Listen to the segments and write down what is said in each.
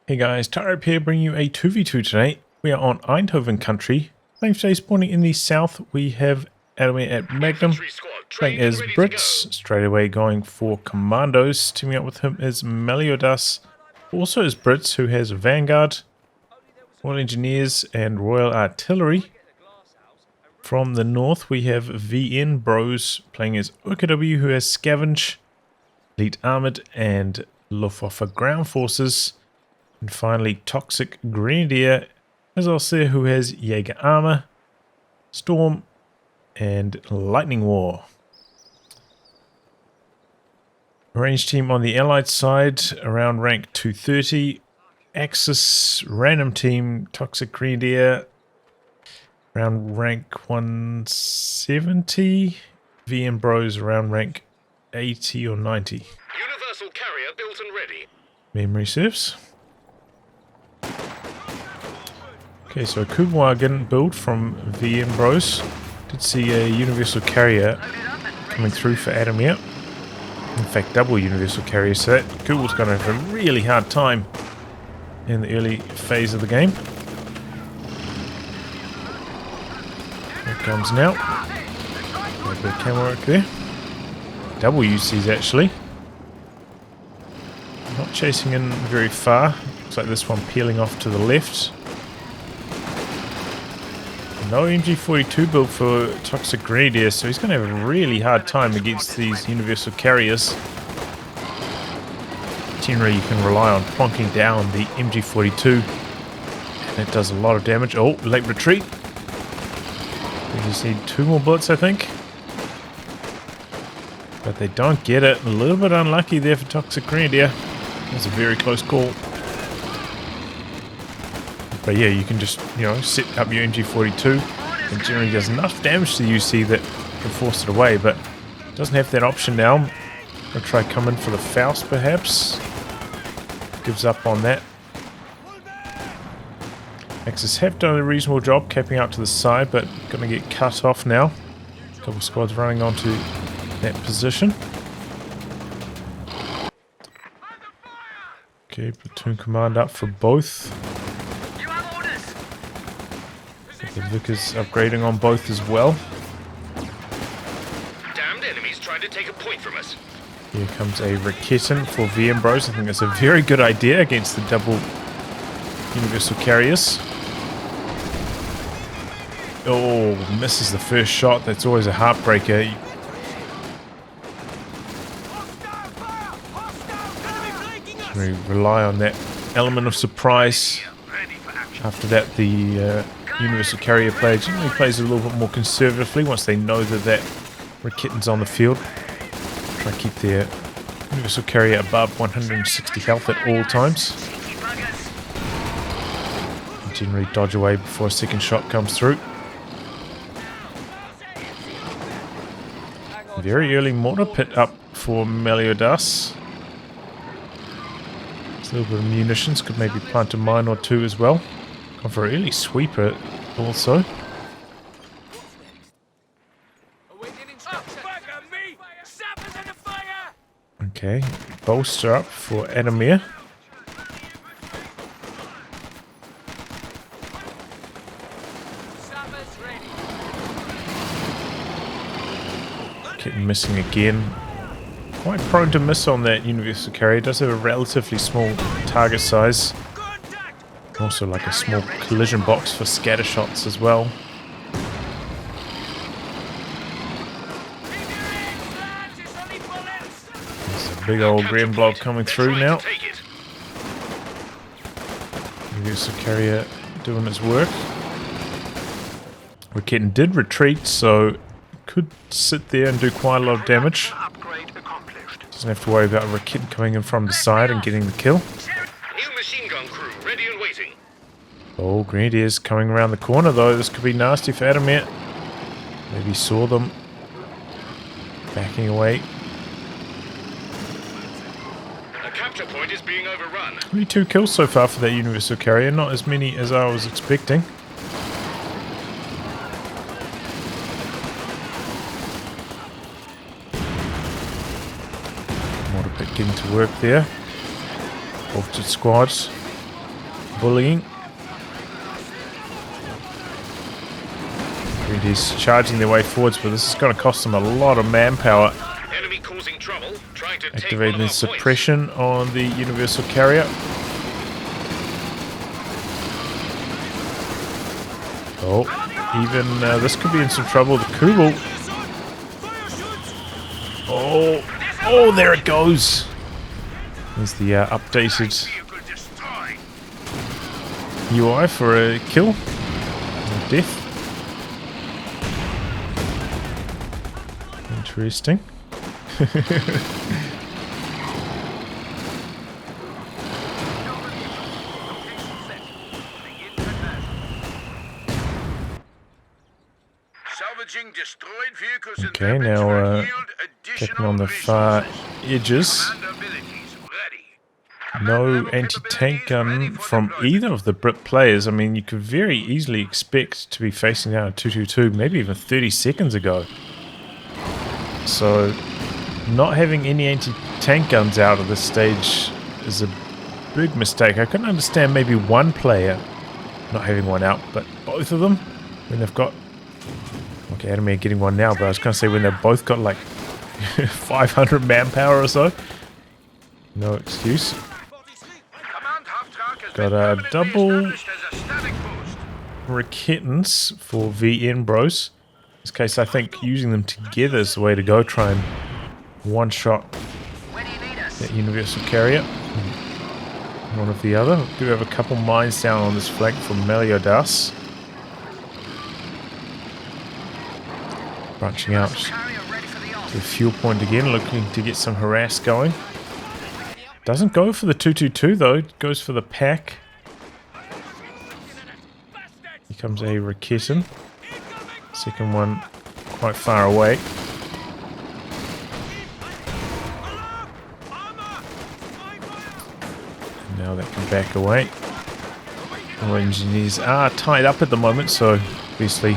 Hey guys, Tyrope here bringing you a 2v2 today. We are on Eindhoven country. Playing today spawning in the south, we have Adamir Magnum playing as Brits, straight away going for Commandos. Teaming up with him is MeliodaS, also as Brits, who has Vanguard, Royal Engineers and Royal Artillery. From the north we have VnBros playing as OKW, who has Scavenge, Elite Armored and Luftwaffe Ground Forces. And finally, ToxicGrenadier as Ostheer, who has Jaeger Armor, Storm, and Lightning War. Range team on the Allied side, around rank 230. Axis random team, ToxicGrenadier, around rank 170. VnBros around rank 80 or 90. Universal carrier built and ready. Memory serves. Okay, so a Kubwagen build from VnBros. Did see a universal carrier coming through for Adamir. In fact, double universal carrier, so that Kubwa's going to have a really hard time in the early phase of the game. Here it comes now. A bit of camera work there. Double UCs actually. Not chasing in very far. Looks like this one peeling off to the left. No MG42 build for ToxicGrenadier, so he's going to have a really hard time against these universal carriers. Generally, you can rely on plonking down the MG42, and it does a lot of damage. Oh, late retreat. We just need 2 more bullets, I think. But they don't get it. A little bit unlucky there for ToxicGrenadier. That's a very close call. But yeah, you can just, set up your MG42 and generally does enough damage to the UC that can force it away, but doesn't have that option now. I'll try come in for the Faust perhaps. Gives up on that. Axis have done a reasonable job capping out to the side, but going to get cut off now. A couple squads running onto that position. Okay, platoon command up for both. The Vic is upgrading on both as well. Damned enemies trying to take a point from us. Here comes a Raketin for VnBros. I think that's a very good idea against the double universal carriers. Oh, misses the first shot. That's always a heartbreaker. We rely on that element of surprise. After that, the universal carrier player generally plays a little bit more conservatively once they know that Raketin's on the field. Try to keep their universal carrier above 160 health at all times. And generally dodge away before a second shot comes through. Very early mortar pit up for MeliodaS. A little bit of munitions, could maybe plant a mine or 2 as well. Gone for an early sweeper also. Okay, bolster up for Adamir. Getting missing again. Quite prone to miss on that universal carrier. Does have a relatively small target size. Also like a small collision box for scatter shots as well. There's a big old Grand Blob coming through now. Universal carrier doing its work. Raketin did retreat, so could sit there and do quite a lot of damage. Doesn't have to worry about Raketin coming in from the side and getting the kill. New machine gun crew ready and waiting. Oh, Grenadier's coming around the corner though. This could be nasty for Adamir. Maybe saw them backing away. A capture point is being overrun. 22 kills so far for that universal carrier. Not as many as I was expecting. Mortar pit getting to work there. Bolted squads. bullying. He's charging their way forwards, but this is going to cost them a lot of manpower. Enemy causing trouble, trying to take Activating one the of our suppression on the universal carrier. Oh, even this could be in some trouble. The Kubel. Oh, there it goes. There's the updated UI for a kill. Or death. Interesting. Okay, now getting on the far edges. No anti-tank gun from either of the Brit players. I mean, you could very easily expect to be facing down a 222, maybe even 30 seconds ago. So, not having any anti-tank guns out at this stage is a big mistake. I couldn't understand maybe one player not having one out, but both of them, when they've got... Okay, Adamir getting one now, but I was going to say when they've both got like 500 manpower or so. No excuse. Got a double Raketens for VnBros. In this case, I think using them together is the way to go. Try and one-shot that universal carrier. One of the other. We do have a couple mines down on this flank from MeliodaS. Branching out to the fuel point again, looking to get some harass going. Doesn't go for the 222 though, it goes for the pack. Here comes a Raketen. Second one quite far away. And now that can back away. Our engineers are tied up at the moment, so obviously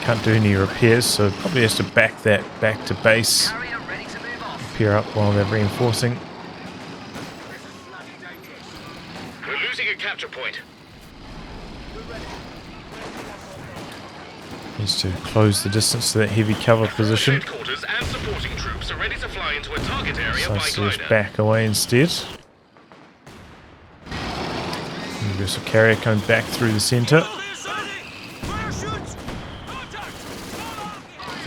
can't do any repairs, so probably has to back that back to base. Repair up while they're reinforcing. We're losing a capture point. Needs to close the distance to that heavy cover position. Headquarters and supporting troops are ready to fly into a target area So by let's just glider. back away instead. Universal carrier coming back through the center.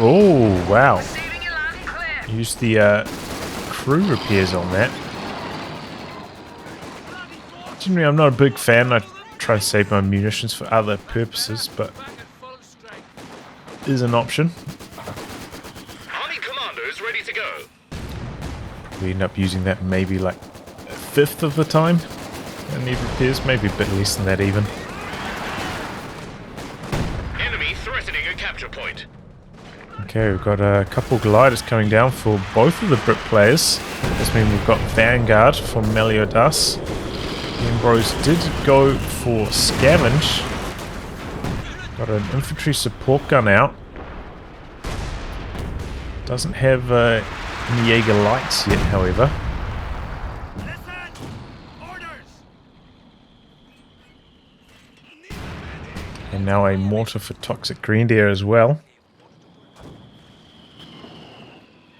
Oh, wow. Use the crew repairs on that. Generally, I'm not a big fan. I try to save my munitions for other purposes, but is an option. Army Commandos ready to go. We end up using that maybe like a fifth of the time. I need repairs, maybe a bit less than that even. Enemy threatening a capture point. Okay, we've got a couple gliders coming down for both of the Brit players. This means we've got Vanguard from MeliodaS. VnBros did go for Scavenge. Got an infantry support gun out. Doesn't have any Jaeger lights yet, however. And now a mortar for ToxicGrenadier as well.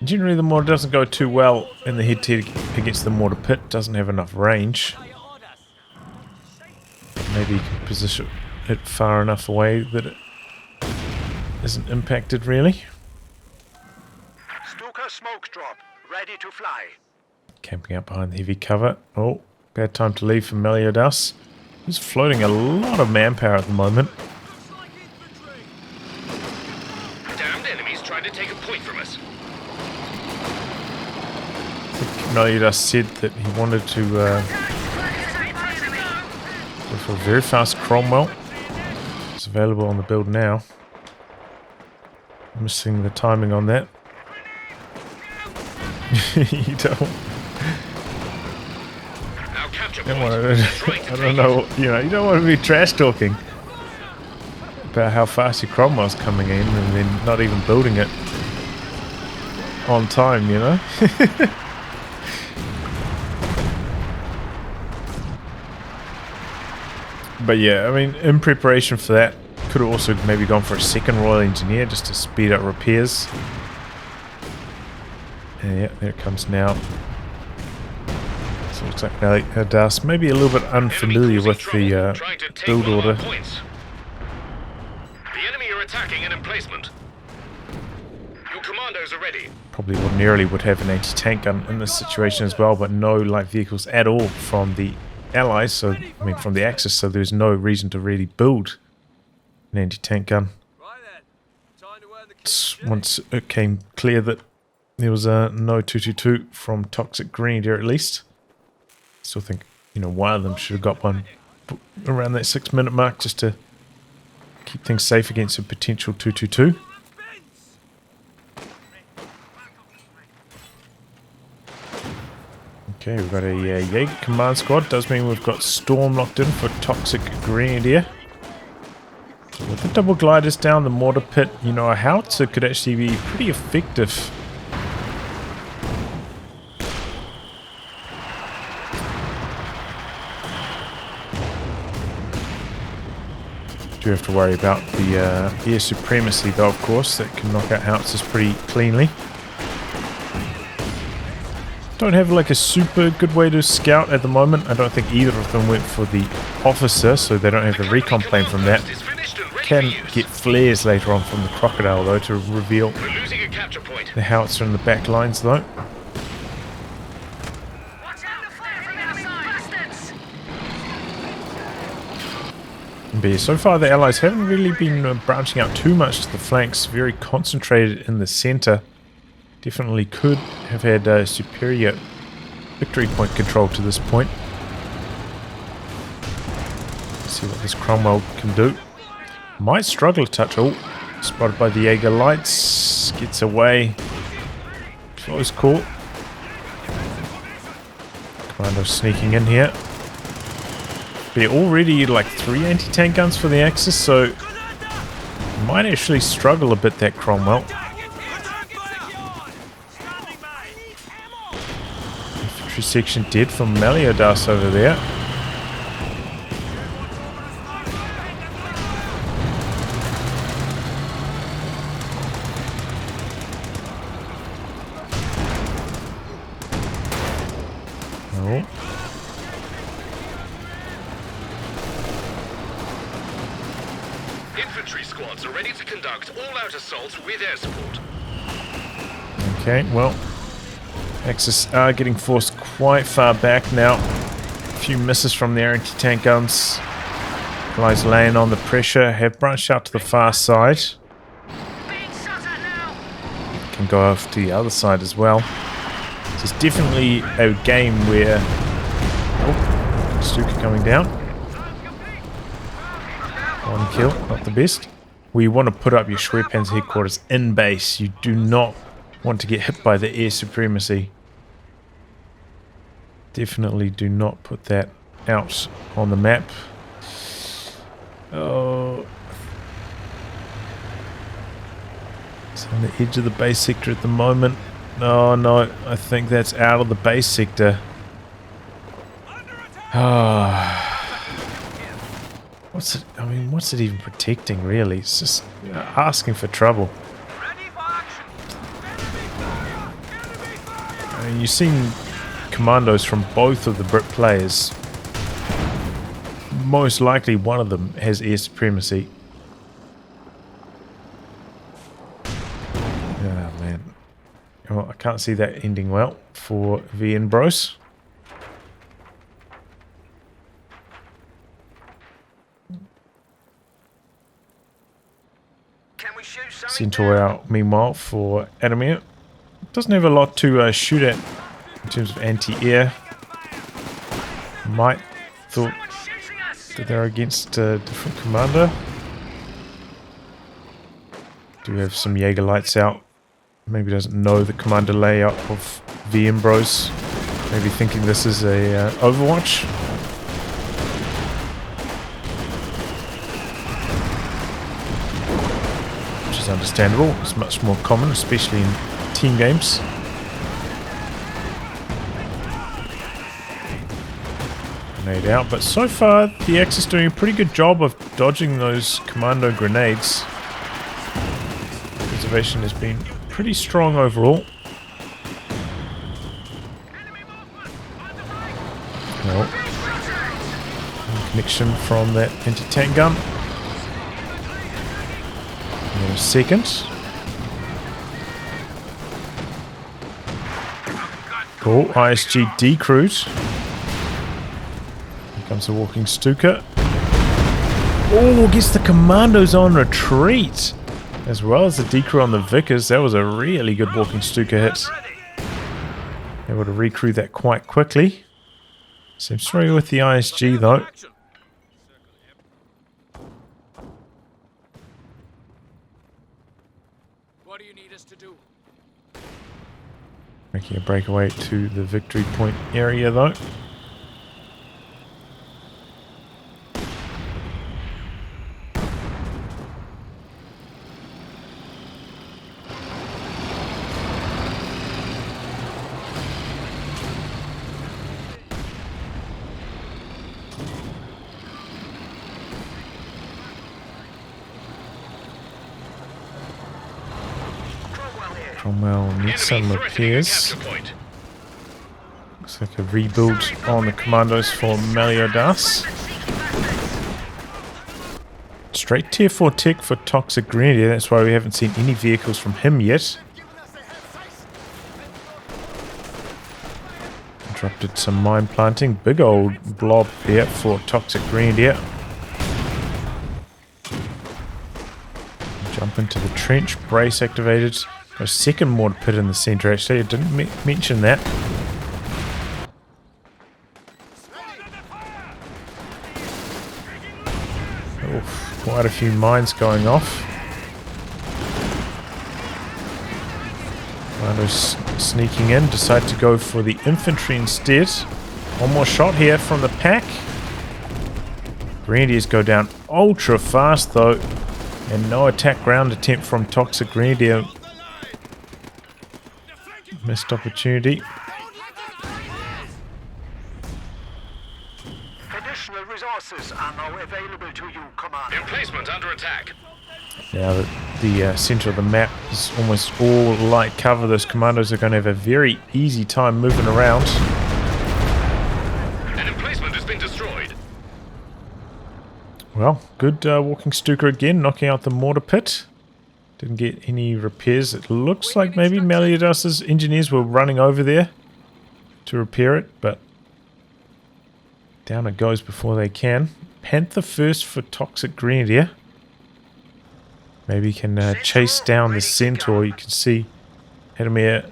Generally the mortar doesn't go too well in the head-to-head against the mortar pit. Doesn't have enough range. Maybe you can position it far enough away that it isn't impacted really. Stuka smoke drop, ready to fly. Camping out behind the heavy cover. Oh, bad time to leave for MeliodaS. He's floating a lot of manpower at the moment. Damned enemies trying to take a point from us. I think MeliodaS said that he wanted to go for a very fast Cromwell. It's available on the build now. Missing the timing on that. You don't. Our capture I point. don't know, you know, you don't want to be trash talking about how fast your Cromwell's coming in and then not even building it on time, you know? But yeah, I mean, in preparation for that, could have also maybe gone for a second Royal Engineer just to speed up repairs. And yeah, there it comes now. So it looks like MeliodaS maybe a little bit unfamiliar with the build order. The enemy are attacking an emplacement. Your commandos are ready. Probably ordinarily would have an anti-tank gun in this situation as well, but no light vehicles at all from the Allies, so I mean from the Axis, so there's no reason to really build an anti-tank gun. Once it came clear that there was a no 222 from ToxicGrenadier at least. Still think, you know, one of them should have got one around that 6-minute mark just to keep things safe against a potential 222. Okay, we've got a Jaeger command squad. Does mean we've got Storm locked in for ToxicGrenadier. With the double gliders down the mortar pit, you know, a howitzer could actually be pretty effective. Do have to worry about the air supremacy though, of course, that can knock out howitzers pretty cleanly. Don't have like a super good way to scout at the moment. I don't think either of them went for the officer, so they don't have the recon plane from that. Can get flares later on from the crocodile though to reveal the howitzer in the back lines though. But yeah, so far the Allies haven't really been branching out too much to the flanks, very concentrated in the center. Definitely could have had superior victory point control to this point. Let's see what this Cromwell can do. Might struggle to touch. Oh, spotted by the Jaeger lights. Gets away. Close call. Commandos sneaking in here. But already like 3 anti-tank guns for the Axis, so might actually struggle a bit, that Cromwell. Infantry section dead from MeliodaS over there. Oh. Infantry squads are ready to conduct all-out assaults with air support. Okay, well, Axis are getting forced quite far back now. A few misses from their anti-tank guns. Allies laying on the pressure, have branched out to the far side. Can go off to the other side as well. So it's definitely a game where... Oh, Stuka coming down. One kill, not the best. We want to put up your Schwerpanzer headquarters in base. You do not want to get hit by the air supremacy. Definitely do not put that out on the map. Oh, it's on the edge of the base sector at the moment. Oh no, I think that's out of the base sector. Ah. What's it? I mean, what's it even protecting, really? It's just asking for trouble. I mean, you've seen Commandos from both of the Brit players. Most likely one of them has air supremacy. Oh, man. Well, I can't see that ending well for VnBros. Centaur out, meanwhile, for Adamir. Doesn't have a lot to shoot at in terms of anti-air. Might thought that they're against a different commander. Do have some Jaeger lights out. Maybe doesn't know the commander layout of VnBros. Maybe thinking this is a Overwatch. Is understandable. It's much more common, especially in team games. Grenade out, but so far the Axis doing a pretty good job of dodging those commando grenades. Preservation has been pretty strong overall. Well, connection from that anti-tank gun. And a second. Cool, ISG decrewed. Here comes the walking Stuka. Oh, gets the Commandos on retreat. As well as the decrew on the Vickers. That was a really good walking Stuka hit. Able to recrew that quite quickly. Seems struggle with the ISG though. What do you need us to do? Making a breakaway to the victory point area though. Cromwell needs some repairs. Looks like a rebuild on the Commandos for MeliodaS. Straight tier 4 tick for ToxicGrenadier, that's why we haven't seen any vehicles from him yet. Interrupted some mine planting, big old blob there for ToxicGrenadier. Jump into the trench, brace activated. Got a second mortar pit in the center actually, I didn't mention that. Oof, quite a few mines going off. Commandos sneaking in, decide to go for the infantry instead. One more shot here from the pack. Grenadiers go down ultra fast though, and no attack ground attempt from ToxicGrenadier. Missed opportunity. Additional resources are now available to you, Commander. Emplacement under attack. Now that the center of the map is almost all light cover, those Commandos are going to have a very easy time moving around. An emplacement has been destroyed. Well, good walking Stuka again, knocking out the mortar pit. Didn't get any repairs. It looks like maybe MeliodaS's engineers were running over there to repair it, but down it goes before they can. Panther first for ToxicGrenadier. Maybe he can chase down the Centaur. You can see Adamir,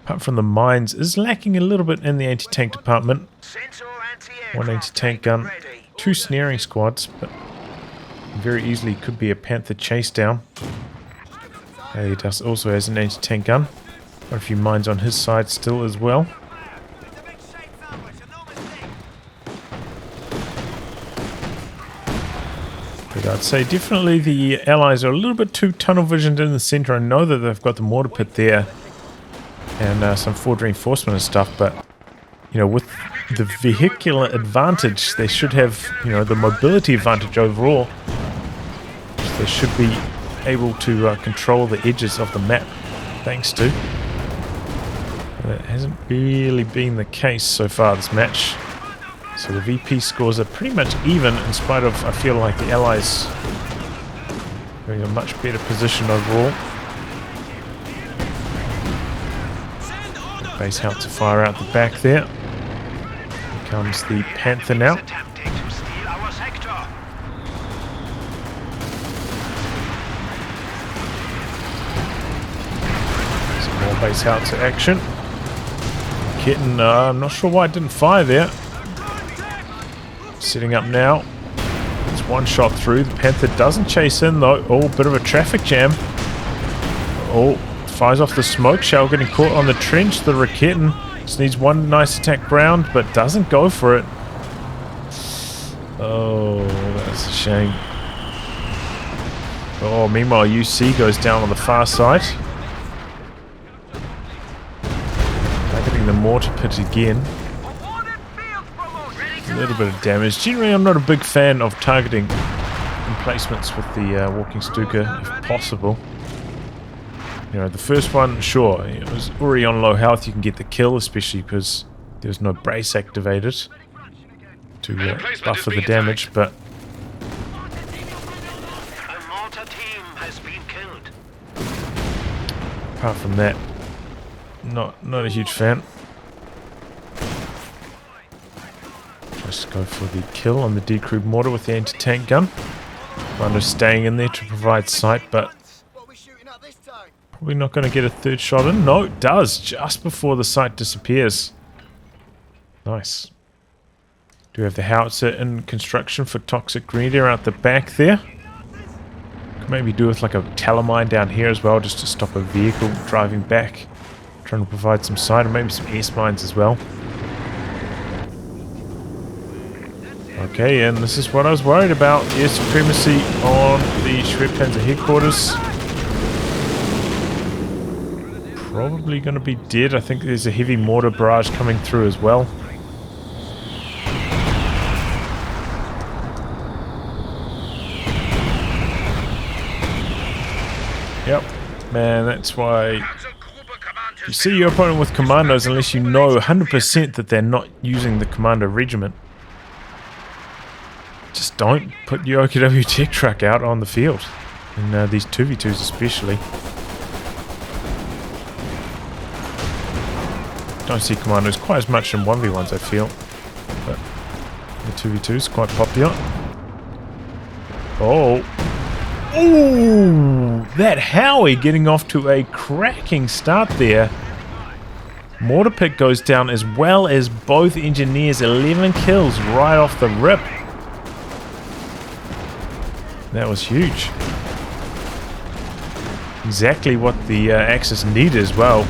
apart from the mines, is lacking a little bit in the anti-tank department. One anti-tank gun, 2 snaring squads, but very easily could be a Panther chase down. MeliodaS also has an anti-tank gun. Got a few mines on his side still as well. But I'd say definitely the allies are a little bit too tunnel visioned in the center. I know that they've got the mortar pit there and some forward reinforcement and stuff, but you know, with the vehicular advantage, they should have, you know, the mobility advantage overall. They should be able to control the edges of the map, thanks to. That hasn't really been the case so far this match. So the VP scores are pretty much even, in spite of, I feel like, the Allies having a much better position overall. Base out to fire out the back there. Here comes the Panther now. Base out to action. Kitten, I'm not sure why it didn't fire there. Setting up now. It's one shot through. The Panther doesn't chase in though. Oh, bit of a traffic jam. Oh, fires off the smoke shell, getting caught on the trench. The Raketten just needs one nice attack round, but doesn't go for it. Oh, that's a shame. Oh, meanwhile, UC goes down on the far side. The mortar pit again. little bit of damage. Generally, I'm not a big fan of targeting emplacements with the walking Stuka, if possible. You know, the first one, sure, it was already on low health. You can get the kill, especially because there was no brace activated to buffer the damage, but A mortar team has been killed. apart from that, not a huge fan. Just go for the kill on the decrewed mortar with the anti-tank gun. Commando's staying in there to provide sight, but probably not going to get a third shot in. No, it does, just before the sight disappears. Nice. Do we have the howitzer in construction for ToxicGrenadier out the back there? Could maybe do with like a telemine down here as well, just to stop a vehicle driving back. Trying to provide some sight, or maybe some S-mines as well. Okay, and this is what I was worried about. Air supremacy on the Schwerpanzer headquarters. Probably going to be dead. I think there's a heavy mortar barrage coming through as well. Yep, man, that's why you see your opponent with Commandos unless you know 100% that they're not using the Commando regiment. Just don't put your OKW tech truck out on the field, in these 2v2s especially. Don't see Commandos quite as much in 1v1s, I feel, but the 2v2 is quite popular. Oh, that Howie getting off to a cracking start there. Mortar pick goes down as well as both engineers. 11 kills right off the rip. That was huge. Exactly what the Axis needed as well.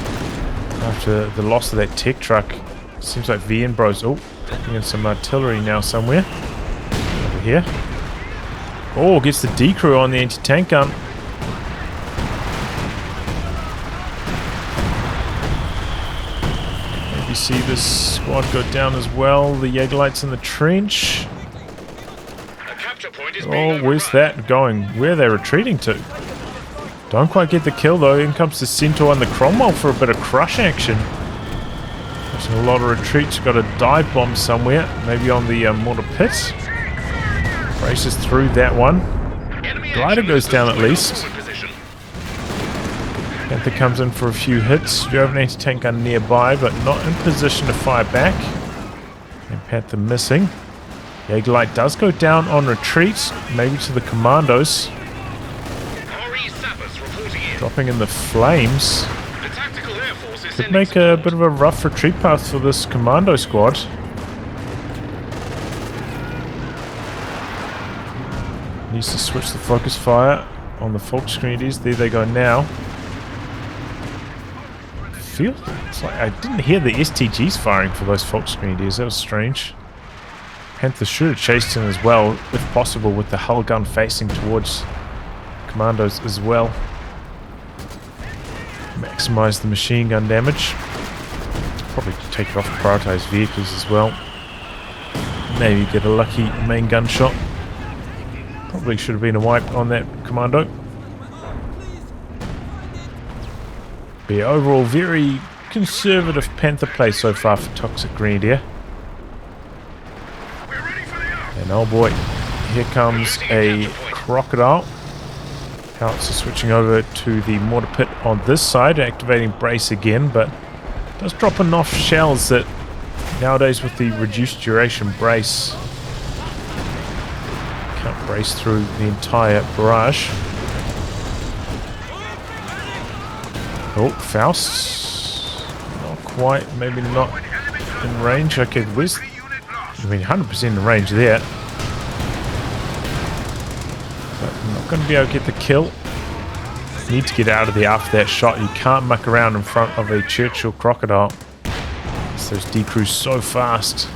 After the loss of that tech truck. Seems like VnBros. Oh, dropping in some artillery now somewhere. Over here. Oh, gets the decrew on the anti-tank gun. Maybe see this squad go down as well. The Jägerlights in the trench. Oh, where's that going? Where are they retreating to? Don't quite get the kill though. In comes the Centaur and the Cromwell for a bit of crush action. There's a lot of retreats. Got a dive bomb somewhere. Maybe on the mortar pit. Races through that one. Glider goes down at least. Panther comes in for a few hits. You have an anti-tank gun nearby, but not in position to fire back. And Panther missing. Jägerlight does go down on retreat, maybe to the Commandos. Dropping in the flames. Could make a bit of a rough retreat path for this Commando squad. Needs to switch the focus fire on the ToxicGrenadiers. There they go now. It's like I didn't hear the STGs firing for those ToxicGrenadiers. That was strange. Panther should have chased in as well, if possible, with the hull gun facing towards Commandos as well. Maximize the machine gun damage. Probably take it off prioritized vehicles as well. Maybe get a lucky main gun shot. Probably should have been a wipe on that Commando. But yeah, overall, very conservative Panther play so far for ToxicGrenadier. And oh boy, here comes a Crocodile. Howitzer switching over to the mortar pit on this side, activating brace again, but does drop enough shells that nowadays with the reduced duration brace, can't brace through the entire barrage. Oh, Faust. Not quite, maybe not in range. Okay, where's... I mean, 100% in range there. But I'm not going to be able to get the kill. Need to get out of there after that shot. You can't muck around in front of a Churchill Crocodile. So those decrews so fast.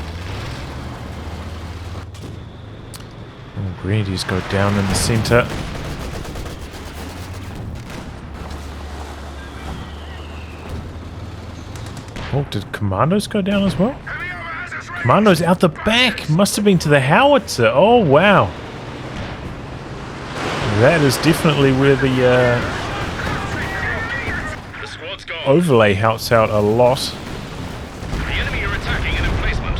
And Grenadiers go down in the center. Oh, did Commandos go down as well? Commandos out the back. Must have been to the howitzer. Oh, wow. That is definitely where the squad's gone. overlay helps out a lot. The enemy are attacking an emplacement.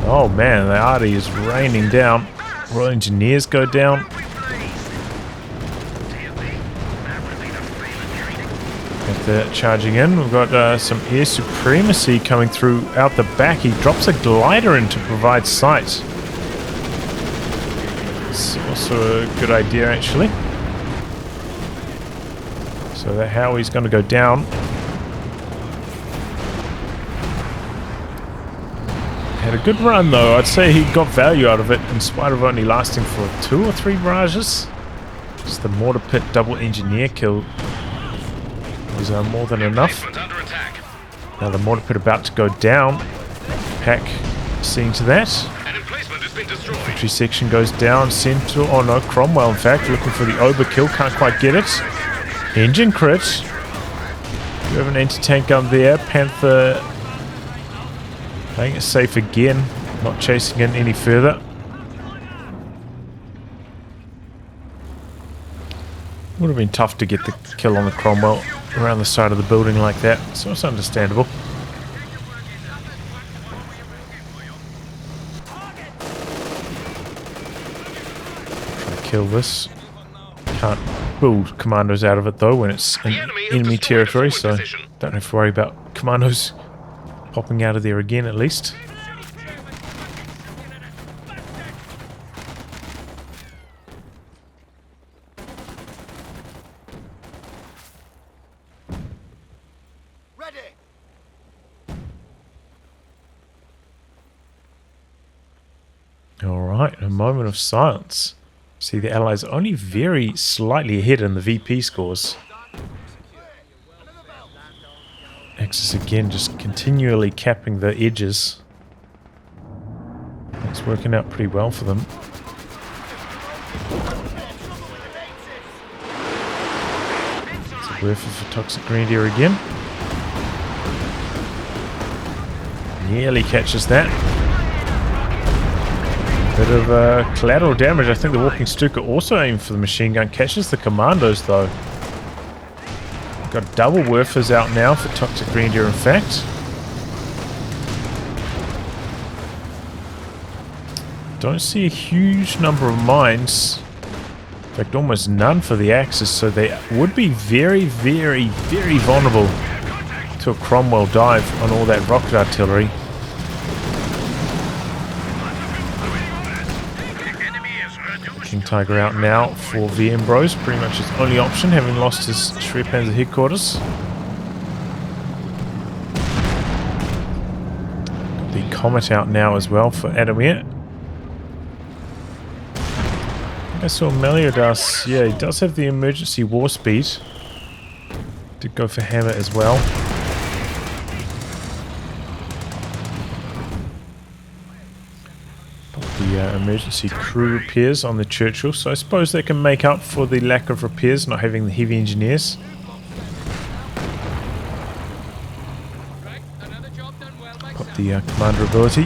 Oh man, the arty is raining down. Royal Engineers go down. If they're charging in, we've got some air supremacy coming through out the back. He drops a glider in to provide sight. It's also a good idea, actually. So that Howie's going to go down. Had a good run, though. I'd say he got value out of it, in spite of only lasting for 2 or 3 barrages. Just the mortar pit double engineer kill was more than enough. Under attack. Now the mortar pit about to go down. Pack seeing to that. An emplacement has been destroyed. Infantry section goes down. Central, oh no, Cromwell in fact, looking for the overkill, can't quite get it. Engine crit. We have an anti-tank gun there. Panther playing it safe again, not chasing in any further. Would have been tough to get the kill on the Cromwell around the side of the building like that, so it's understandable. Try to kill this. Can't build commandos out of it though when it's in enemy territory, so don't have to worry about commandos popping out of there again at least. Alright, a moment of silence. See, the Allies only very slightly ahead in the VP scores. Axis again, just continually capping the edges. It's working out pretty well for them. It's a werfer for ToxicGrenadier again. Nearly catches that. Bit of collateral damage. I think the Walking Stuka also aimed for the machine gun. Catches the Commandos though. Got double werfers out now for ToxicGrenadier in fact. Don't see a huge number of mines. In fact, almost none for the Axis, so they would be very, very, very vulnerable to a Cromwell dive on all that rocket artillery. King Tiger out now for VnBros, pretty much his only option, having lost his Schwerpanzer headquarters. The Comet out now as well for Adamir. I saw MeliodaS, yeah, he does have the emergency war speed. Did go for Hammer as well. The emergency crew repairs on the Churchill, so I suppose they can make up for the lack of repairs not having the heavy engineers. Got the commander ability.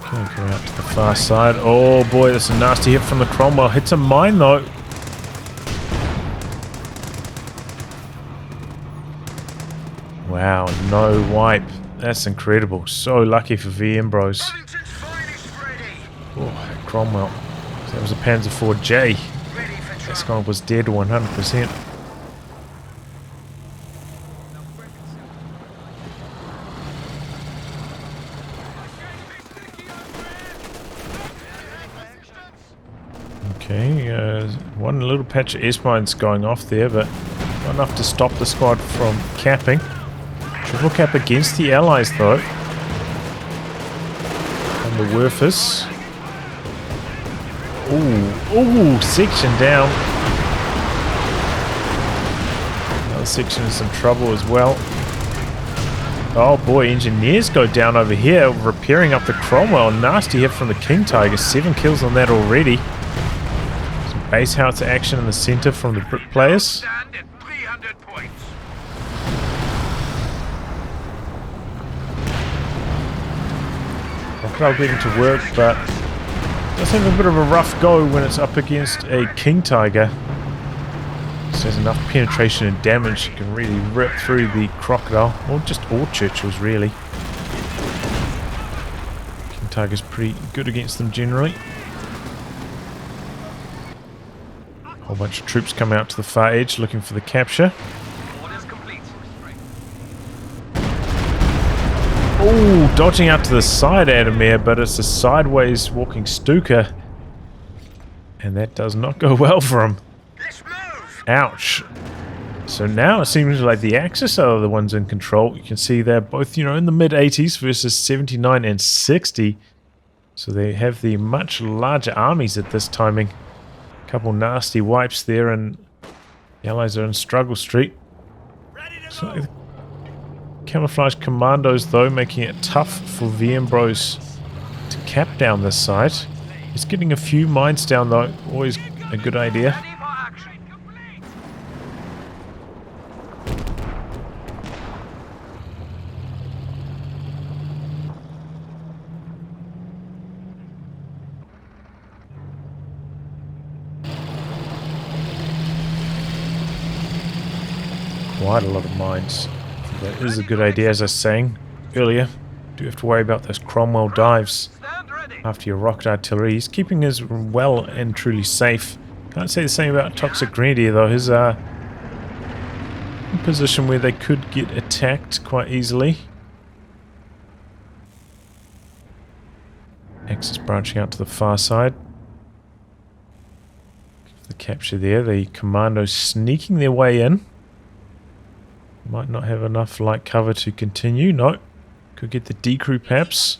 Okay, go out to the far side. Oh boy, that's a nasty hit from the Cromwell. Hits a mine though. Wow, no wipe. That's incredible. So lucky for VnBros. Oh, Cromwell. That was a Panzer IV-J. This guy was dead 100%. Okay, one little patch of S-mines going off there, but not enough to stop the squad from capping. Triple cap against the Allies though. And the werfers. Ooh, section down. Another section in some trouble as well. Oh boy, engineers go down over here, repairing up the Cromwell. Nasty hit from the King Tiger. 7 kills on that already. Some base howitzer action in the center from the Brit players. Stand at 300 points. Crocodile getting to work, but does have a bit of a rough go when it's up against a King Tiger. Just has enough penetration and damage, can really rip through the Crocodile, or just all Churchills really. King Tiger's pretty good against them generally. Whole bunch of troops come out to the far edge looking for the capture. Oh, dodging out to the side, Adamir, but it's a sideways walking Stuka. And that does not go well for him. Ouch. So now it seems like the Axis are the ones in control. You can see they're both, in the mid-80s versus 79 and 60. So they have the much larger armies at this timing. A couple nasty wipes there, and the Allies are in struggle street. So camouflage Commandos, though, making it tough for VnBros to cap down this side. He's getting a few mines down, though. Always a good idea. Quite a lot of mines. That is a good idea, as I was saying earlier. Do have to worry about those Cromwell dives after your rocket artillery. He's keeping his well and truly safe. Can't say the same about ToxicGrenadier, though. His in position where they could get attacked quite easily. Axis branching out to the far side. The capture there. The Commandos sneaking their way in. Might not have enough light cover to continue. No. Could get the decrew perhaps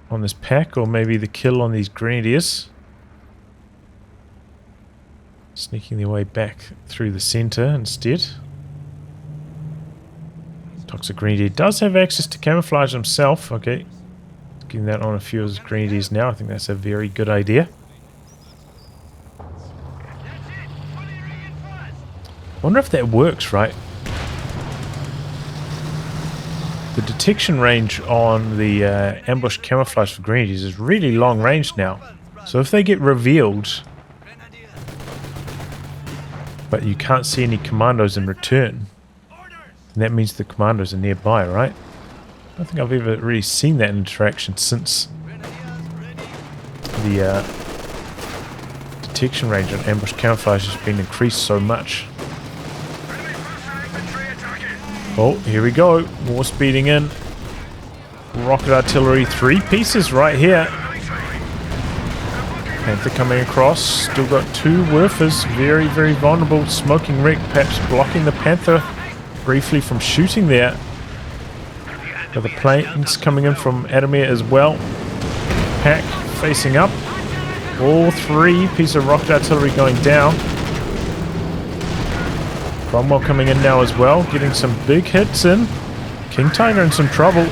on this pack, or maybe the kill on these Grenadiers. Sneaking their way back through the center instead. ToxicGrenadier does have access to camouflage himself. Okay. Getting that on a few of his Grenadiers now. I think that's a very good idea. Wonder if that works, right? The detection range on the ambush camouflage for Grenadiers is really long range now. So if they get revealed, but you can't see any Commandos in return, then that means the Commandos are nearby, right? I don't think I've ever really seen that interaction since the detection range on ambush camouflage has been increased so much. Oh, here we go. More speeding in. Rocket artillery, 3 pieces right here. Panther coming across. Still got 2 Werfers. Very, very vulnerable. Smoking wreck perhaps blocking the Panther briefly from shooting there. Got the planes coming in from Adamir as well. Pack facing up. All 3 pieces of rocket artillery going down. Cromwell coming in now as well, getting some big hits in. King Tiger in some trouble.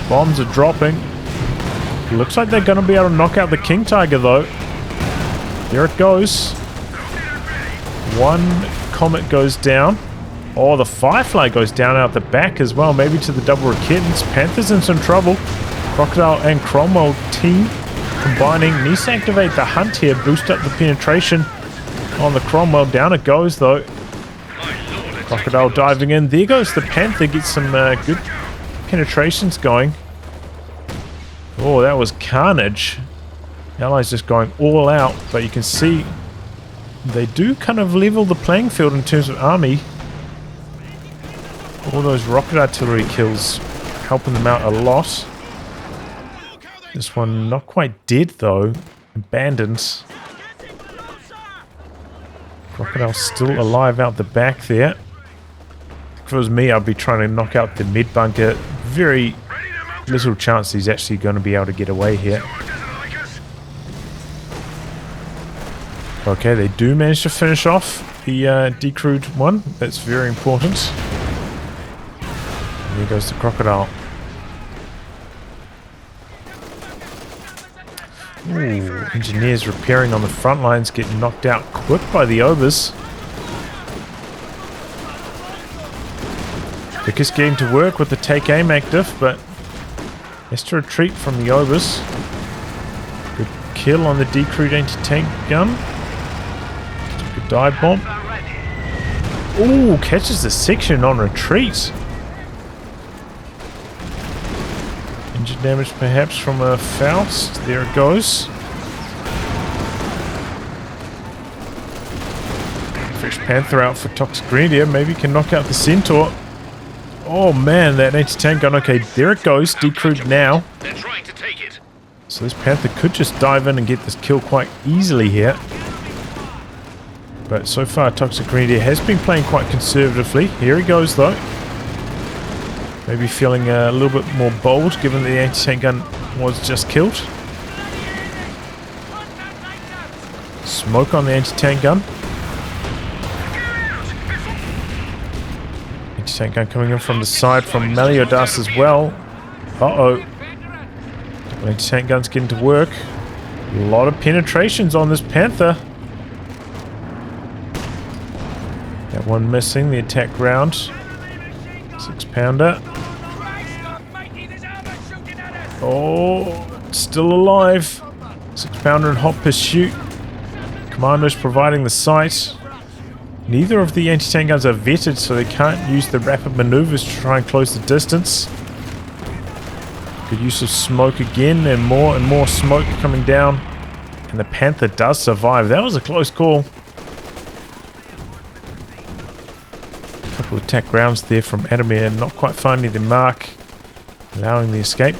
Bombs are dropping. Looks like they're going to be able to knock out the King Tiger, though. There it goes. 1 Comet goes down. Oh, the Firefly goes down out the back as well, maybe to the double Raketans. Panther's in some trouble. Crocodile and Cromwell team combining. Needs to activate the Hunt here, boost up the penetration on the Cromwell. Down it goes, though. Crocodile diving in. There goes the Panther. Gets some good penetrations going. Oh, that was carnage. Allies just going all out, but you can see they do kind of level the playing field in terms of army. All those rocket artillery kills helping them out a lot. This one not quite dead, though. Abandoned. Crocodile's still alive out the back there. If it was me, I'd be trying to knock out the mid bunker. Very little chance he's actually going to be able to get away here. Okay, they do manage to finish off the decrewed one. That's very important. And there goes the Crocodile. Ooh, engineers repairing on the front lines get knocked out quick by the Obers. Vickers getting to work with the take aim active, but has to retreat from the Obers. Good kill on the decrewed anti-tank gun. Good dive bomb. Ooh, catches the section on retreat. Engine damage perhaps from a Faust. There it goes. Fresh Panther out for ToxicGrenadier. Maybe can knock out the Centaur. Oh man, that anti-tank gun. Okay, there it goes. Decrewed now. They're trying to take it. So this Panther could just dive in and get this kill quite easily here. But so far, ToxicGrenadier has been playing quite conservatively. Here he goes, though. Maybe feeling a little bit more bold, given the anti-tank gun was just killed. Smoke on the anti-tank gun. Anti-tank gun coming in from the side from MeliodaS as well. Uh-oh. Anti-tank gun's getting to work. A lot of penetrations on this Panther. That one missing, the attack round. 6-pounder. Oh, still alive. 6-pounder in hot pursuit. Commandos providing the sight. Neither of the anti-tank guns are vetted, so they can't use the rapid maneuvers to try and close the distance. Good use of smoke again, and more smoke coming down. And the Panther does survive. That was a close call. Couple of attack rounds there from Adamir, not quite finding the mark, allowing the escape.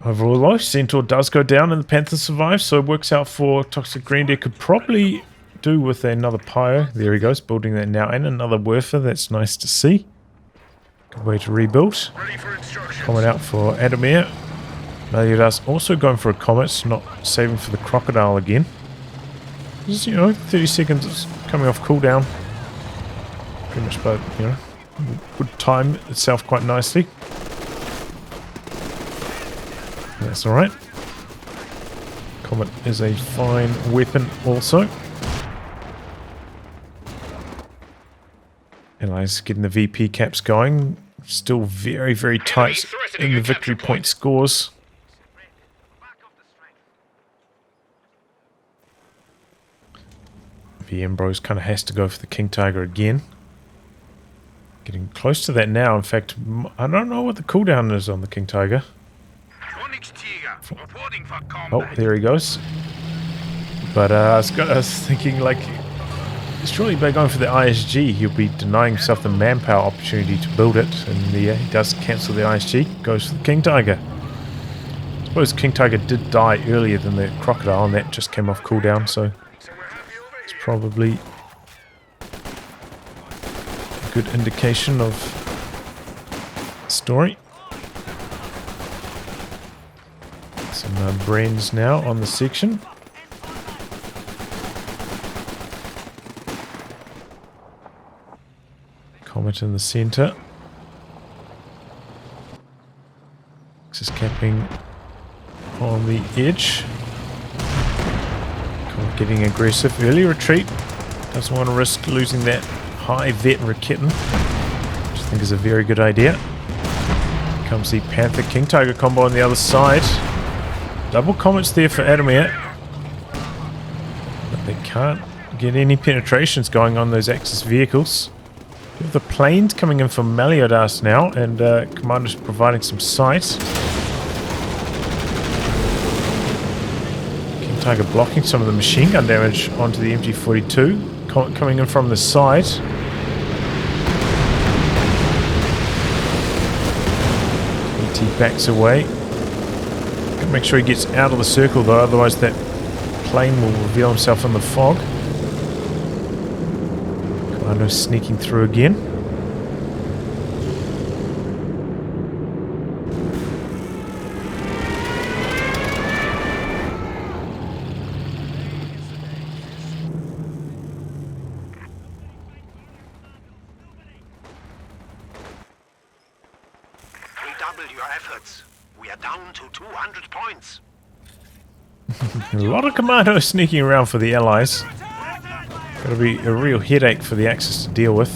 Overall though, Centaur does go down and the Panther survives, so it works out for ToxicGrenadier. Could probably do with another Pyro. There he goes, building that now, and another Werfer. That's nice to see. Good way to rebuild. Comet out for Adamir. MeliodaS also going for a Comet, not saving for the Crocodile again. Just, 30 seconds is coming off cooldown. Pretty much, but, would time itself quite nicely. That's alright. Comet is a fine weapon also. Allies getting the VP caps going. Still very, very tight in the victory point scores. VnBros kind of has to go for the King Tiger again. Getting close to that now. In fact, I don't know what the cooldown is on the King Tiger. Oh, there he goes. But I was thinking, like, surely by going for the ISG, he'll be denying himself the manpower opportunity to build it. And he does cancel the ISG, goes for the King Tiger. I suppose King Tiger did die earlier than the Crocodile, and that just came off cooldown, so it's probably a good indication of the story. Some brains now on the section. Comet in the center. Just camping on the edge. Comet getting aggressive. Early retreat. Doesn't want to risk losing that high vet Rakitten, which I think is a very good idea. Here comes the Panther King Tiger combo on the other side. Double Comets there for Adamir. But they can't get any penetrations going on those Axis vehicles. We have the planes coming in from MeliodaS now, and Commandos providing some sight. King Tiger blocking some of the machine gun damage onto the MG42. Comet coming in from the side. ET backs away. Make sure he gets out of the circle though, otherwise that plane will reveal himself in the fog. Commando sneaking through again. redouble your efforts. We are down to 200 points. A lot of Commandos sneaking around for the Allies. Gotta be a real headache for the Axis to deal with.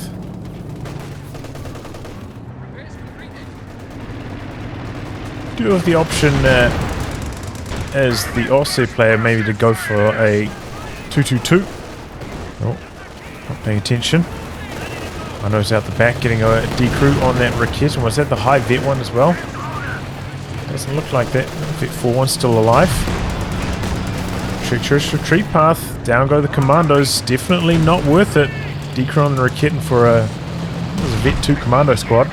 Do have the option as the Ostheer player maybe to go for a 2-2-2. Oh, not paying attention. I know it's out the back getting a decrew on that Raket. And was that the high vet one as well? Doesn't look like that. Vet 4-1 still alive. Treacherous retreat path. Down go the Commandos. Definitely not worth it. Decrew on the Raket for a vet 2 Commando squad.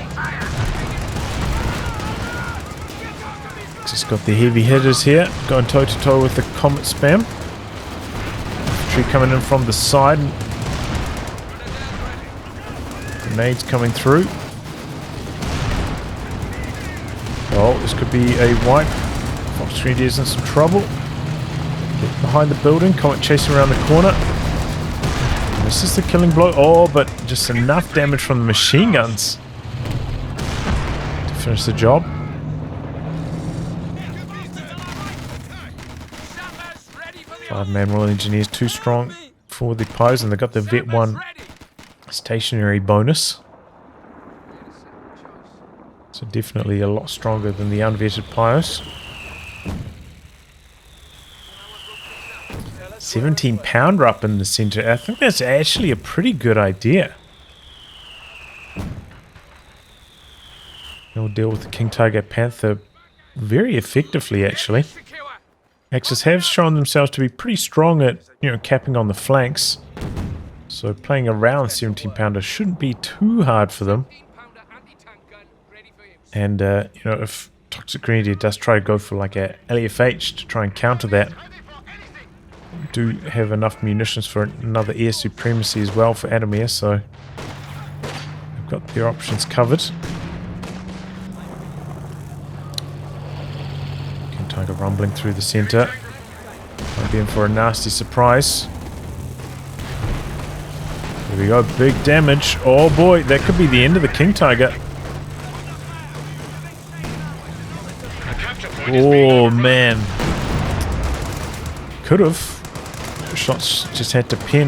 Just got the heavy hitters here. Going toe to toe with the Comet spam. Tree coming in from the side. Grenades coming through. Oh, this could be a wipe. ToxicGrenadier's in some trouble. Get behind the building. Comet chasing around the corner. This is the killing blow. Oh, but just enough damage from the machine guns to finish the job. Five-man Royal Engineers too strong for the Pios, and they got the Vet 1 stationary bonus. So definitely a lot stronger than the unvetted Pios. 17-pounder up in the center. I think that's actually a pretty good idea. They'll deal with the King Tiger Panther very effectively, actually. Axis have shown themselves to be pretty strong at, capping on the flanks. So playing around 17-pounder shouldn't be too hard for them. And, if ToxicGrenadier does try to go for like a LFH to try and counter that, do have enough munitions for another air supremacy as well for Adamir, so they've got their options covered. Tiger rumbling through the center. Might be in for a nasty surprise. There we go, big damage. Oh boy, that could be the end of the King Tiger. Oh man. Could have. Shots just had to pin.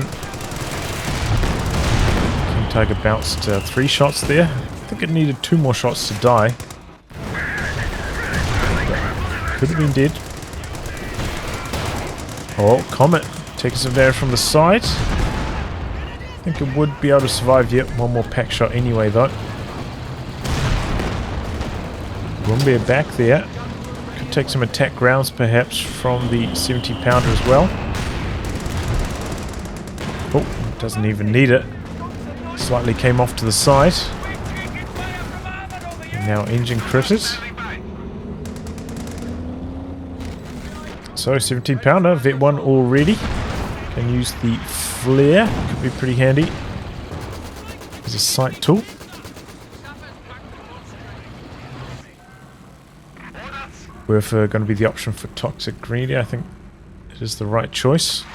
King Tiger bounced 3 shots there. I think it needed 2 more shots to die. Could have been dead. Oh, Comet takes some damage from the side. I think it would be able to survive yet. 1 more pack shot anyway, though. Wouldn't be a back there. Could take some attack rounds, perhaps, from the 70-pounder as well. Oh, doesn't even need it. Slightly came off to the side. And now engine critted. So 17-pounder, Vet 1 already. Can use the flare, could be pretty handy. There's a sight tool. Worth going to be the option for ToxicGrenadier. I think it is the right choice.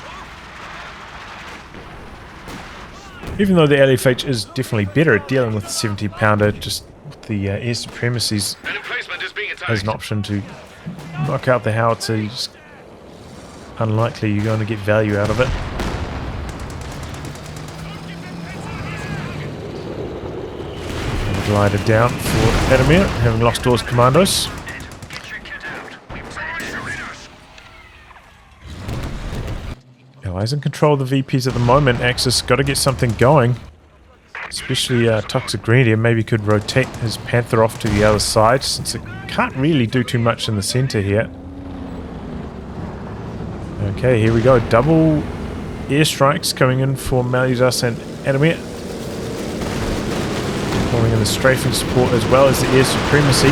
Even though the LFH is definitely better at dealing with the 17-pounder, just with the air supremacies as an option to knock out the howitzer. Just unlikely you're going to get value out of it. And a glider down for Adamir, having lost all his Commandos. Allies in control of the VPs at the moment. Axis got to get something going. Especially ToxicGrenadier maybe could rotate his Panther off to the other side, since it can't really do too much in the center here. Okay, here we go. Double airstrikes coming in for MeliodaS and Adamir. Calling in the strafing support as well as the air supremacy.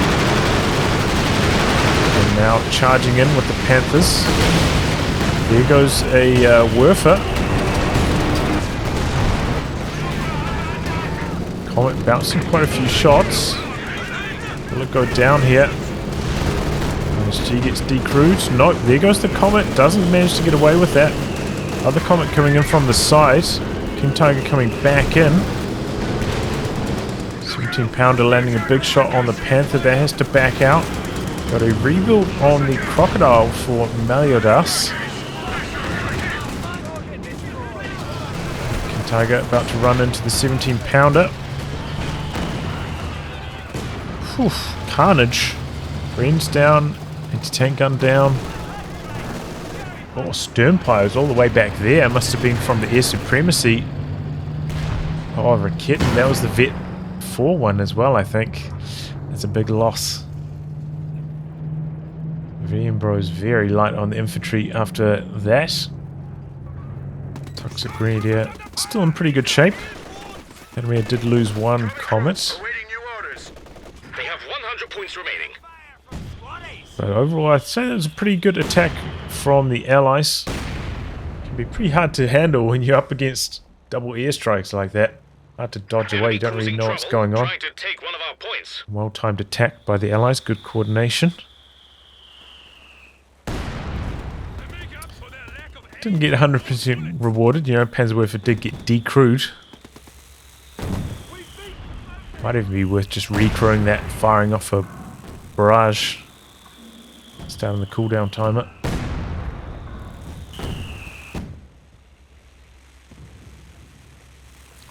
And now charging in with the Panthers. There goes a Werfer. Comet bouncing quite a few shots. Will it go down here? G gets decrewed. Nope, there goes the Comet. Doesn't manage to get away with that. Other Comet coming in from the side. King Tiger coming back in. 17 pounder landing a big shot on the Panther. That has to back out. Got a rebuild on the Crocodile for MeliodaS. Tiger about to run into the 17 pounder. Whew, carnage. Ren's down. Anti-tank gun down. Oh, Sternpires all the way back there. Must have been from the air supremacy. Oh, Rakit. That was the Vet 4 one as well, I think. That's a big loss. VnBros very light on the infantry after that. ToxicGrenadier still in pretty good shape. Adamir did lose one comet. Awaiting new orders. They have 100 points remaining. But overall, I'd say that was a pretty good attack from the Allies. It can be pretty hard to handle when you're up against double airstrikes like that. Hard to dodge away, you don't really know what's going on. Trying to take one of our points. Well-timed attack by the Allies, good coordination. Didn't get 100% rewarded, you know, Panzerwerfer did get decrewed. Might even be worth just recrewing that, firing off a barrage. It's down on the cooldown timer.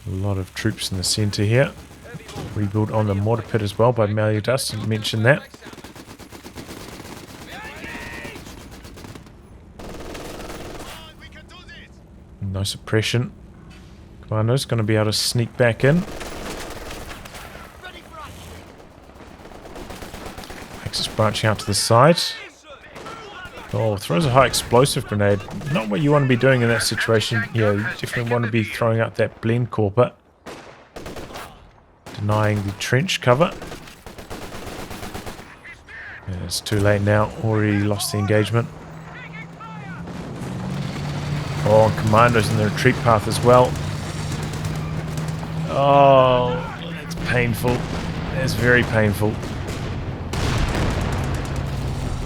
A lot of troops in the centre here. Rebuild on the mortar pit as well by MeliodaS, didn't mention that. No suppression. Commandos going to be able to sneak back in. Axis branching out to the side. Oh, throws a high explosive grenade. Not what you want to be doing in that situation. Yeah, you definitely want to be throwing out that blend corper. Denying the trench cover. Yeah, it's too late now. Already lost the engagement. Oh, and Commandos in the retreat path as well. Oh, that's painful. That's very painful.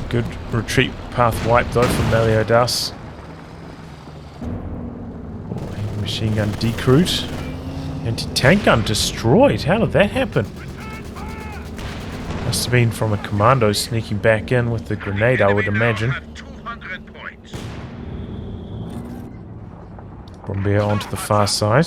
Good retreat path wipe though from MeliodaS. Oh, machine gun decrewed. Anti-tank gun destroyed. How did that happen? Must have been from a commando sneaking back in with the grenade, I would imagine. Bombardier onto the far side.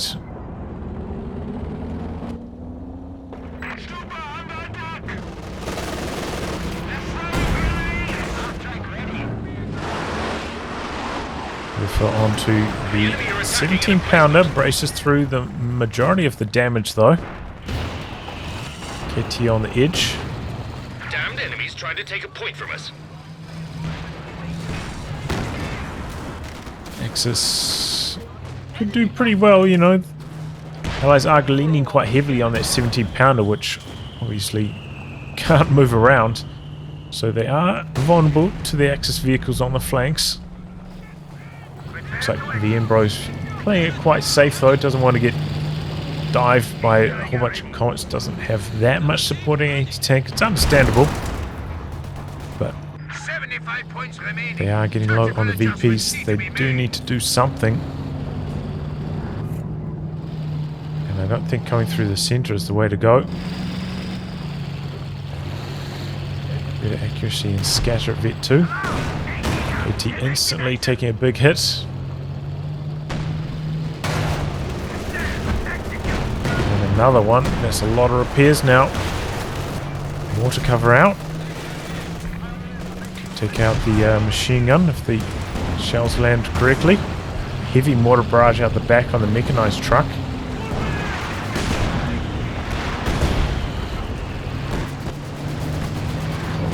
Refer onto the 17 pounder, braces through the majority of the damage though. KT on the edge. Damned enemies trying to take a point from us. Axis could do pretty well, you know. Allies are leaning quite heavily on that 17 pounder, which obviously can't move around. So they are vulnerable to the Axis vehicles on the flanks. Looks like VnBros playing it quite safe though, doesn't want to get dived by a whole bunch of comets, doesn't have that much supporting anti-tank. It's understandable, but they are getting low on the VPs. They do need to do something. And I don't think coming through the centre is the way to go. Better accuracy and scatter at Vet 2. AT instantly taking a big hit. And another one. That's a lot of repairs now. Water cover out. Take out the machine gun if the shells land correctly. Heavy mortar barrage out the back on the mechanized truck.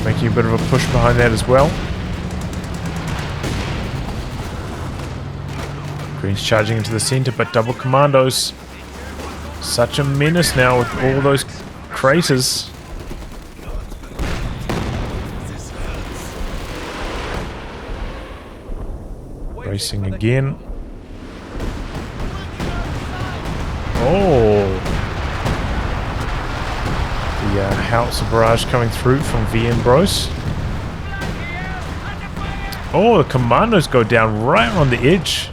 Making a bit of a push behind that as well. Green's charging into the center, but double commandos. Such a menace now with all those craters. Racing again. Oh! The howitzer barrage coming through from VnBros. Oh, the commandos go down right on the edge.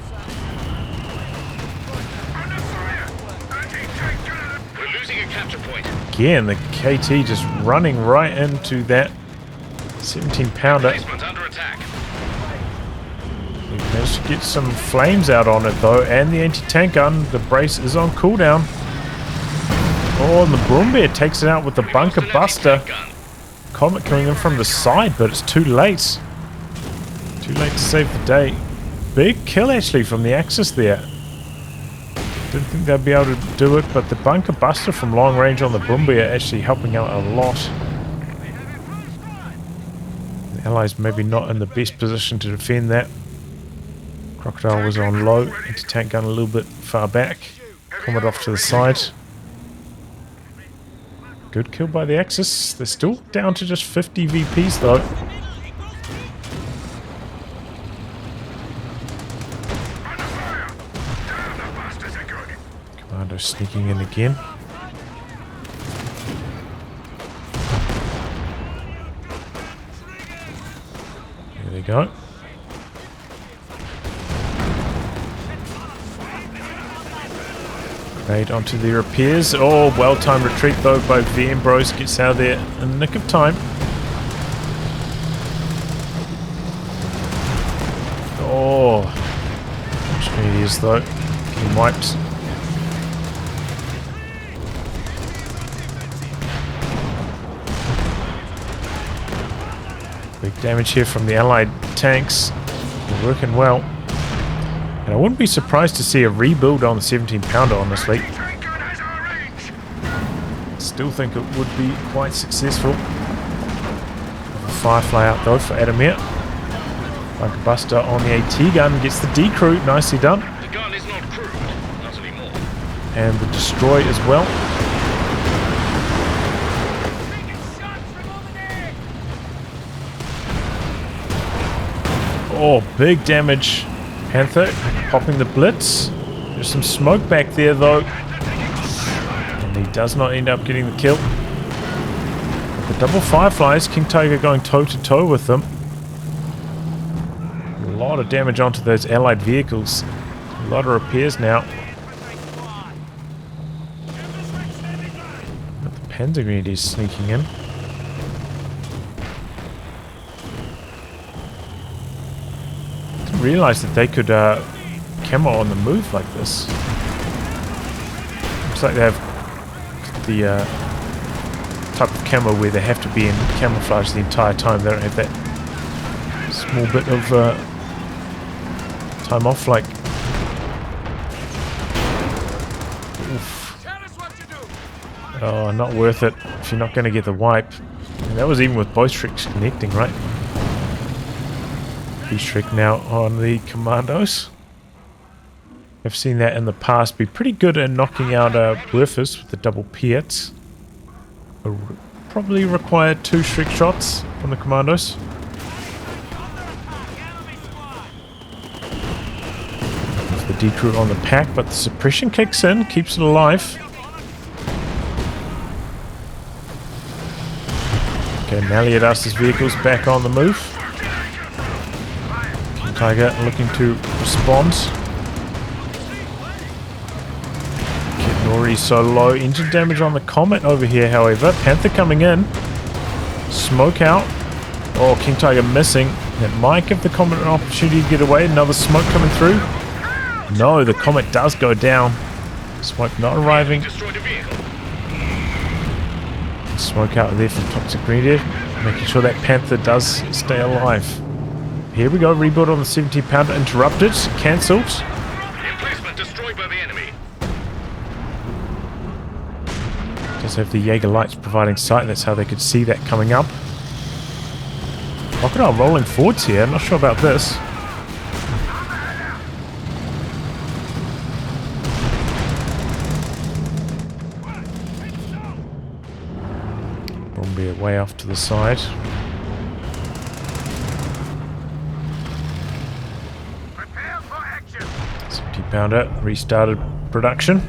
We're losing a capture point. again. The KT just running right into that 17-pounder. Placement under attack. We managed to get some flames out on it though, and the anti-tank gun. The brace is on cooldown. Oh, and the Broombear takes it out with the bunker buster. Comet coming in from the side, but it's too late. Too late to save the day. Big kill actually from the Axis there. Didn't think they'd be able to do it, but the bunker buster from long range on the Broombear actually helping out a lot. The Allies maybe not in the best position to defend that. Crocodile was on low, anti-tank gun a little bit far back. Comet off to the side. Good kill by the Axis. They're still down to just 50 VPs though. Commandos sneaking in again. There they go. Right onto the repairs. Oh, well-timed retreat though by VnBros. Gets out of there in the nick of time. Oh, he is though. Getting wiped. Big damage here from the Allied tanks. They're working well. And I wouldn't be surprised to see a rebuild on the 17-pounder, honestly. Still think it would be quite successful. A Firefly out though for Adamir. Bunker Buster on the AT gun gets the decrew. Nicely done. The gun is not crewed, not anymore. And the destroy as well. Oh, big damage. Panther popping the blitz. There's some smoke back there though. And he does not end up getting the kill. But the double Fireflies, King Tiger going toe to toe with them. A lot of damage onto those allied vehicles. A lot of repairs now. But the Panzergrenadier is sneaking in. Realized that they could camo on the move like this. Looks like they have the type of camo where they have to be in camouflage the entire time. They don't have that small bit of time off like. Oof. Oh, not worth it if you're not going to get the wipe. And that was even with both tricks connecting, right? Trick now on the Commandos. I've seen that in the past be pretty good at knocking out Werfers with the double Piets. Probably require 2 Shrek shots from the Commandos. The decrew on the pack, but the suppression kicks in, keeps it alive. Okay, MeliodaS' vehicle's back on the move. Tiger looking to respond. Nori so low. Engine damage on the Comet over here, however. Panther coming in. Smoke out. Oh, King Tiger missing. That might give the Comet an opportunity to get away. Another smoke coming through. No, the Comet does go down. Smoke not arriving. Smoke out there from ToxicGrenadier. Making sure that Panther does stay alive. Here we go, rebuild on the 17-pounder, interrupted, cancelled. Emplacement destroyed by the enemy. Does have the Jaeger lights providing sight, that's how they could see that coming up. Crocodile rolling forwards here, I'm not sure about this. Broombear way off to the side. 17-pounder restarted production.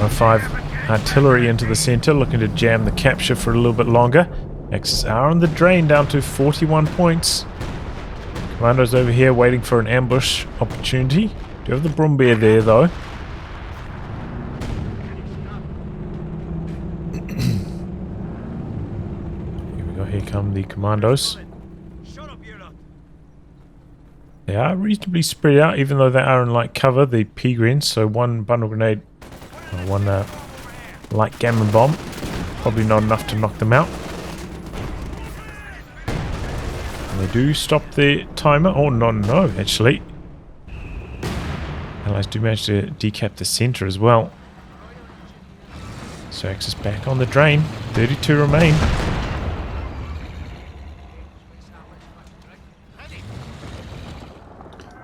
5 artillery into the center, looking to jam the capture for a little bit longer. Axis are on the drain, down to 41 points. Commandos over here waiting for an ambush opportunity. Do have the Broombear there though. come the Commandos. They are reasonably spread out, even though they are in light cover, the P-Grens. So one bundle grenade, one light gammon bomb. Probably not enough to knock them out. And they do stop the timer. Oh, no, actually. Allies do manage to decap the center as well. So Axis back on the drain. 32 remain.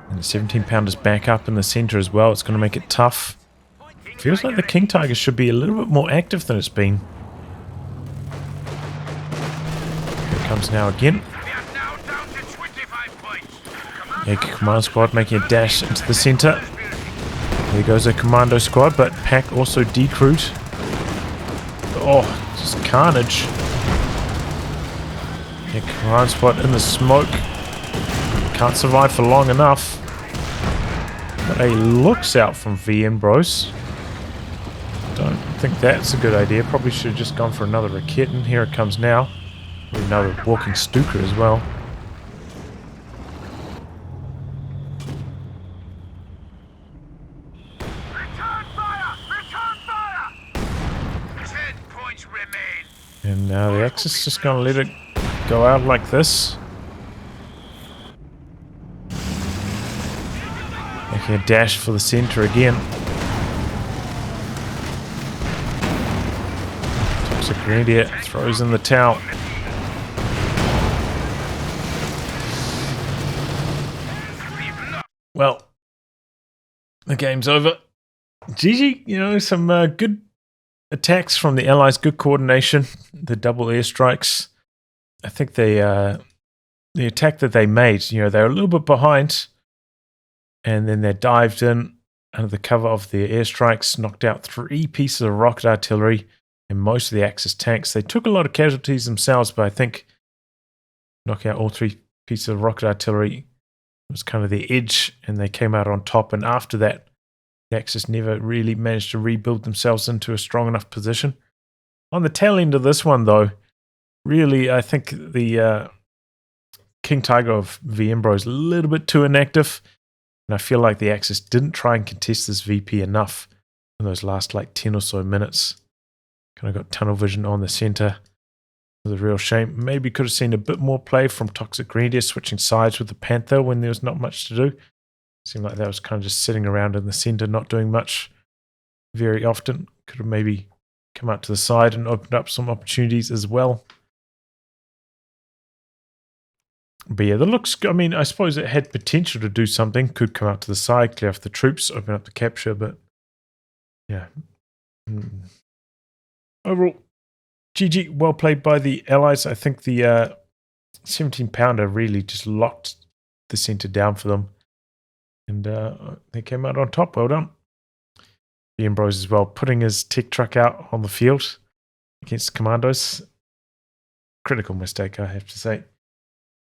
And the 17 pounders back up in the center as well. It's going to make it tough. Feels like the King Tiger should be a little bit more active than it's been. Here it comes now again. Yeah, Command Squad making a dash into the center. There goes a Commando Squad, but Pack also decrewed. Oh, just carnage. Yeah, Command Squad in the smoke. Can't survive for long enough. But a looks out from VnBros. Don't think that's a good idea. Probably should have just gone for another Rakit, and here it comes now. With another walking Stuka as well. And now the Axis is just going to let it go out like this. Making a dash for the center again. ToxicGrenadier throws in the towel. Well, the game's over. GG, you know, some good attacks from the Allies, good coordination, the double airstrikes. I think they, the attack that they made, you know, they were a little bit behind, and then they dived in under the cover of their airstrikes, knocked out 3 pieces of rocket artillery and most of the Axis tanks. They took a lot of casualties themselves, but I think knocking out all 3 pieces of rocket artillery was kind of the edge, and they came out on top. And after that, the Axis never really managed to rebuild themselves into a strong enough position. On the tail end of this one, though, really, I think the King Tiger of VnBros is a little bit too inactive. And I feel like the Axis didn't try and contest this VP enough in those last like 10 or so minutes. Kind of got tunnel vision on the center. It was a real shame. Maybe could have seen a bit more play from ToxicGrenadier switching sides with the Panther when there was not much to do. Seemed like that was kind of just sitting around in the center, not doing much very often. Could have maybe come out to the side and opened up some opportunities as well. But yeah, the looks, I mean, I suppose it had potential to do something. Could come out to the side, clear off the troops, open up the capture, but yeah. Overall, GG, well played by the Allies. I think the 17 pounder really just locked the center down for them. And they came out on top. Well done. VnBros as well, putting his tech truck out on the field against Commandos. Critical mistake, I have to say.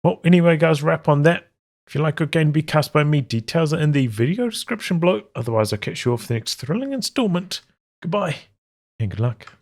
Well, anyway, guys, wrap on that. If you like good game to be cast by me, details are in the video description below. Otherwise, I'll catch you off the next thrilling installment. Goodbye, and good luck.